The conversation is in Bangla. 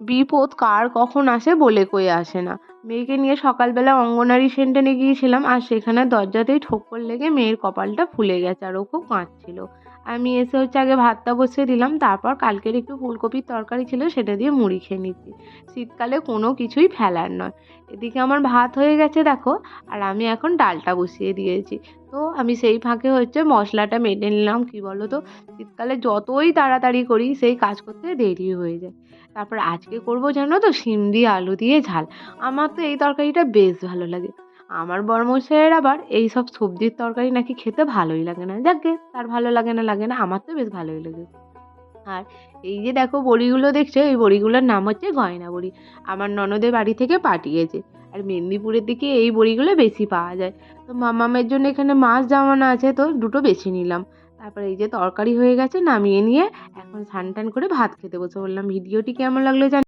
বিপদ কার কখন আসে বলে কয়ে আসে না। মেয়েকে নিয়ে সকালবেলা অঙ্গনারী সেন্টারে গিয়েছিলাম, আর সেখানে দরজাতেই ঠোক্কর লেগে মেয়ের কপালটা ফুলে গেছে আর ও খুব কাঁদছিল। আমি এসে আগে ভাতটা বসিয়ে দিলাম, তারপর কালকের একটু ফুলকপির তরকারি ছিল সেটা দিয়ে মুড়ি খেয়ে নিচ্ছি। শীতকালে কোনো কিছুই ফেলার নয়। এদিকে আমার ভাত হয়ে গেছে দেখো, আর আমি এখন ডালটা বসিয়ে দিয়েছি। তো আমি সেই ফাঁকে মশলাটা বেটে নিলাম। কি বলো তো, শীতকালে যতই তাড়াতাড়ি করি সেই কাজ করতে দেরি হয়ে যায়। তারপর আজকে করব জানো তো, শিম দিয়ে আলু দিয়ে ঝাল। আমার তো এই তরকারিটা বেশ ভালো লাগে। আমার বরমশাইয়ের আবার এইসব সবজির তরকারি নাকি খেতে ভালোই লাগে না। যাকগে, তার ভালো লাগে না, আমার তো বেশ ভালোই লাগে। আর এই যে দেখো বড়িগুলো দেখছো, এই বড়িগুলোর নাম হচ্ছে গয়না বড়ি। আমার ননদের বাড়ি থেকে পাঠিয়েছে। আর মেদিনীপুরের দিকে এই বড়িগুলো বেশি পাওয়া যায়। তো মামামের জন্য এখানে মাছ জমানো আছে, তো দুটো বেছে নিলাম। তারপরে এই যে তরকারি হয়ে গেছে, নামিয়ে নিয়ে এখন স্নান টান করে ভাত খেতে বসে বললাম। ভিডিওটি কেমন লাগলো জানি।